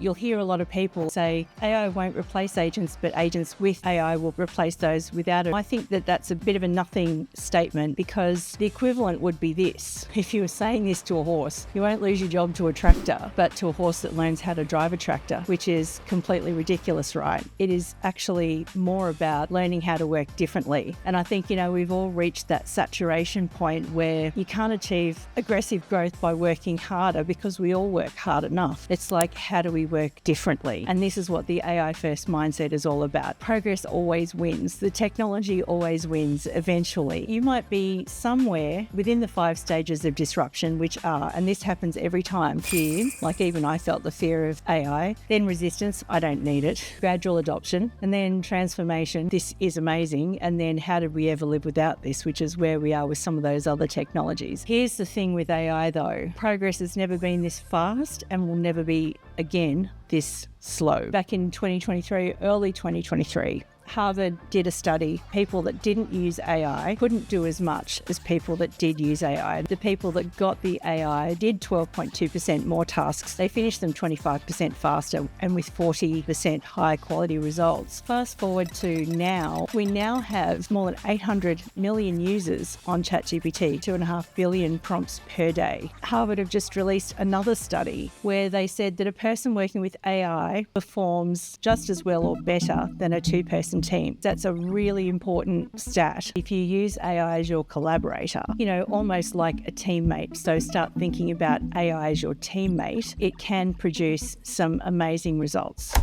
You'll hear a lot of people say AI won't replace agents, but agents with AI will replace those without it. I think that that's a bit of a nothing statement, because the equivalent would be this. If you were saying this to a horse, you won't lose your job to a tractor, but to a horse that learns how to drive a tractor, which is completely ridiculous, right? It is actually more about learning how to work differently. And I think, we've all reached that saturation point where you can't achieve aggressive growth by working harder, because we all work hard enough. It's like, how do we work differently? And this is what the AI first mindset is all about. Progress always wins. The technology always wins eventually. You might be somewhere within the 5 stages of disruption, which are, and this happens every time, fear, like even I felt the fear of AI, then resistance, I don't need it, gradual adoption, and then transformation, this is amazing, and then how did we ever live without this, which is where we are with some of those other technologies. Here's the thing with AI though, progress has never been this fast and will never be again this slow. Back in 2023, early 2023, Harvard did a study. People that didn't use AI couldn't do as much as people that did use AI. The people that got the AI did 12.2% more tasks. They finished them 25% faster and with 40% higher quality results. Fast forward to now, we now have more than 800 million users on ChatGPT, 2.5 billion prompts per day. Harvard have just released another study where they said that a person working with AI performs just as well or better than a 2-person team. That's a really important stat. If you use AI as your collaborator, almost like a teammate, so start thinking about AI as your teammate, it can produce some amazing results.